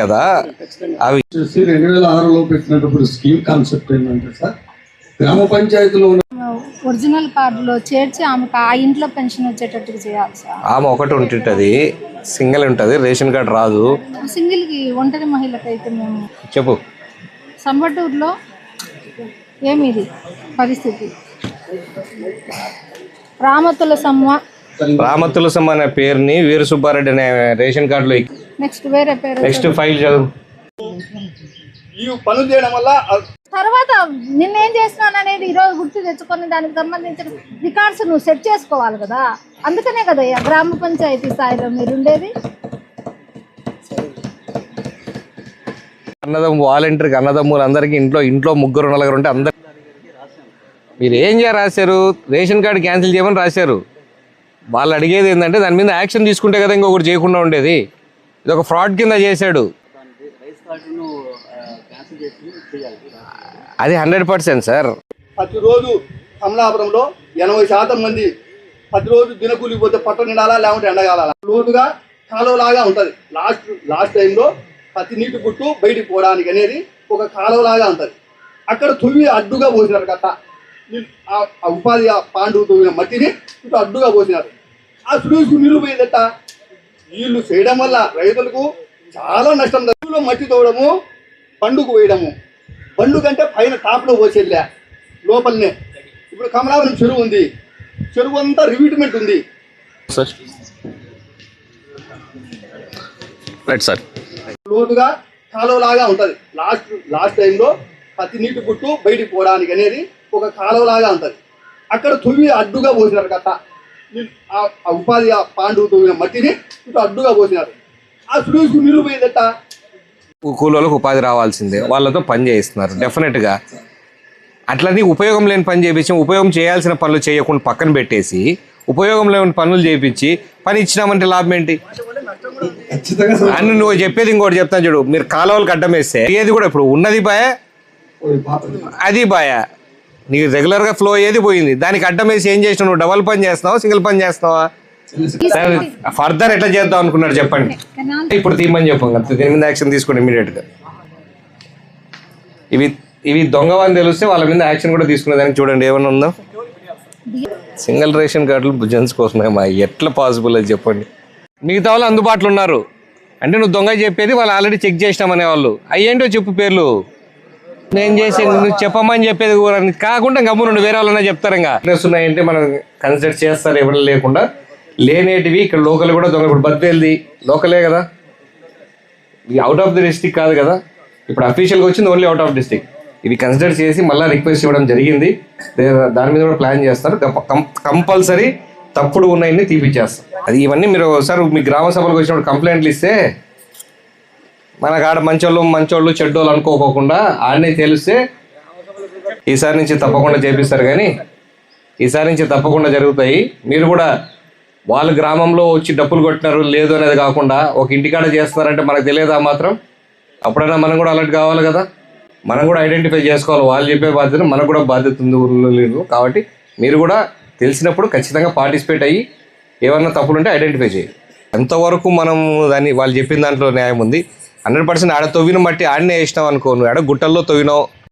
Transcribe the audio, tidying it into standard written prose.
కదా అవి 2006లో పెట్టినప్పుడు స్కీమ్ కాన్సెప్ట్ ఏంటంటే సార్, గ్రామ పంచాయతీలో ఉన్న ఒరిజినల్ కార్డులో చేర్చి ఆమెకు ఆ ఇంట్లో పెన్షన్ వచ్చేటట్టుగా చేయాలి సార్. ఆమె ఒకటి ఉంటుంటది, సింగిల్ ఉంటుంది, రేషన్ కార్డు రాదు. సింగిల్కి ఒంటరి మహిళకైతే మేము చెప్పు సంబటూరులో ఏమిది పరిస్థితి. రామతులసమ్మ అనే పేరుని వీర సుబ్బారెడ్డి అనే రేషన్ కార్డులో నెక్స్ట్ వేరే పేరు నెక్స్ట్ ఫైల్ చదువు. ఈ పనులు చేయడం వల్ల తర్వాత నిన్నేం చేస్తున్నాను అనేది ఈరోజు గుర్తు తెచ్చుకొని దానికి సంబంధించిన రికార్డ్స్ నువ్వు సెట్ చేసుకోవాలి కదా. అందుకనే కదా గ్రామ పంచాయతీ స్థాయిలో మీరు ఉండేది. అన్నదమ్ము వాలంటీర్కి అన్నదమ్ములు అందరికీ ఇంట్లో ముగ్గురు నలుగురు ఉంటే అందరు మీరు ఏం రాశారు, రేషన్ కార్డు క్యాన్సిల్ చేయమని రాశారు. వాళ్ళు అడిగేది ఏంటంటే దాని మీద యాక్షన్ తీసుకుంటే కదా ఇంకొకటి చేయకుండా ఉండేది. ఇది ఒక ఫ్రాడ్ కింద చేశాడు. అది 100% సార్. ప్రతిరోజు కమలాపురంలో 80% మంది ప్రతిరోజు దినకూలికి పోతే పట్ట నిండాలా లేకుంటే ఎండగాల లోతుగా కాలువలాగా ఉంటుంది. లాస్ట్ టైంలో ప్రతి నీటి గుట్టు బయటికి పోవడానికి అనేది ఒక కాలువలాగా ఉంటుంది. అక్కడ తువ్వి అడ్డుగా పోసినారు కట్ట. ఆ ఉపాధి పాండువు తవ్విన మట్టిని ఇటు అడ్డుగా పోసినారు. ఆ సుడుకు నీళ్లు పోయేదట. వీళ్ళు చేయడం వల్ల రైతులకు చాలా నష్టం. చెరువులో మట్టి తవ్వడము, పండుకు వేయడము. బండు కంటే పైన టాప్లో పోసేదిలే లోపలనే. ఇప్పుడు కమలాపురం చెరువు ఉంది, చెరువు అంతా రివిట్మెంట్ ఉంది సార్. లోతుగా కాలువలాగా ఉంటుంది. లాస్ట్ టైంలో ప్రతి నీటి గుట్టు బయటికి పోవడానికి అనేది ఒక కాలువలాగా ఉంటుంది. అక్కడ తువ్వి అడ్డుగా పోసినారు కట్ట. ఆ ఉపాధి పాండువు తవ్విన మట్టిని ఇటు అడ్డుగా పోసినారు. ఆ సుడుకు నీళ్లు పోయేదట. కూలోళ్ళకు ఉపాధి రావాల్సిందే, వాళ్ళతో పని చేయిస్తున్నారు డెఫినెట్గా. అట్లని ఉపయోగం లేని పని చేయించి ఉపయోగం చేయాల్సిన పనులు చేయకుండా పక్కన పెట్టేసి ఉపయోగం లేని పనులు చేయించి పని ఇచ్చినామంటే లాభం ఏంటి అని నువ్వు చెప్పేది. ఇంకోటి చెప్తాను చూడు, మీరు కాలువలకు అడ్డం వేస్తే ఏది కూడా ఇప్పుడు ఉన్నది బాయ అది బాయ, నీకు రెగ్యులర్గా ఫ్లో అయ్యేది పోయింది. దానికి అడ్డం వేసి ఏం చేసినావు? నువ్వు డబల్ పని చేస్తున్నావా, సింగిల్ పని చేస్తున్నావా? ఫర్దర్ ఎట్లా చేద్దాం అనుకున్నారు చెప్పండి. ఇప్పుడు తీయమని చెప్పాం కదా, దీని మీద యాక్షన్ తీసుకోండి ఇమీడియట్గా. ఇవి దొంగవని తెలిస్తే వాళ్ళ మీద యాక్షన్ కూడా తీసుకునేదానికి చూడండి ఏమన్నా ఉందో. సింగిల్ రేషన్ కార్డులు జెంట్స్ కోసమేమా, ఎట్లా పాసిబుల్ అది చెప్పండి. మిగతా వాళ్ళు అందుబాటులో ఉన్నారు అంటే నువ్వు దొంగ చెప్పేది వాళ్ళు ఆల్రెడీ చెక్ చేసినామనే వాళ్ళు. అయ్యేంటో చెప్పు పేర్లు. నేను చేసే నువ్వు చెప్పమని చెప్పేది కూడా కాకుండా గమ్మునుండి వేరే వాళ్ళన్నా చెప్తారు. ఇంకా ఉన్నాయంటే మనం కన్సిడర్ చేస్తారు. ఎవరు లేకుండా లేనేటివి ఇక్కడ లోకల్ కూడా దొంగ. ఇప్పుడు బద్వేల్ది లోకలే కదా, అవుట్ ఆఫ్ ది డిస్టిక్ కాదు కదా. ఇప్పుడు అఫీషియల్గా వచ్చింది ఓన్లీ అవుట్ ఆఫ్ డిస్టిక్. ఇవి కన్సిడర్ చేసి మళ్ళీ రిక్వెస్ట్ ఇవ్వడం జరిగింది. దాని మీద కూడా ప్లాన్ చేస్తారు. కంపల్సరీ తప్పుడు ఉన్నాయని తీపిచ్చేస్తారు. అది ఇవన్నీ మీరు ఒకసారి మీ గ్రామ సభలకు వచ్చినప్పుడు కంప్లైంట్లు ఇస్తే మనకు ఆడ మంచోళ్ళు చెడ్డోళ్ళు అనుకోకుండా ఆడనే తెలిస్తే ఈసారి నుంచి తప్పకుండా చేపిస్తారు. కానీ ఈసారి నుంచి తప్పకుండా జరుగుతాయి. మీరు కూడా వాళ్ళ గ్రామంలో వచ్చి డప్పులు కొట్టినారు లేదు అనేది కాకుండా ఒక ఇంటికాడ చేస్తున్నారంటే మనకు తెలియదా మాత్రం? అప్పుడైనా మనం కూడా అలర్ట్ కావాలి కదా, మనం కూడా ఐడెంటిఫై చేసుకోవాలి. వాళ్ళు చెప్పే బాధ్యత మనకు కూడా బాధ్యత ఉంది ఊళ్ళో లేదు. కాబట్టి మీరు కూడా తెలిసినప్పుడు ఖచ్చితంగా పార్టిసిపేట్ అయ్యి ఏమన్నా తప్పులుంటే ఐడెంటిఫై చేయాలి. ఎంతవరకు మనం వాళ్ళు చెప్పిన దాంట్లో న్యాయం ఉంది. 100% ఆడ తవ్విన మట్టి ఆడనే వేసినావు అనుకో, నువ్వు ఆడ గుట్టల్లో తవ్వినావు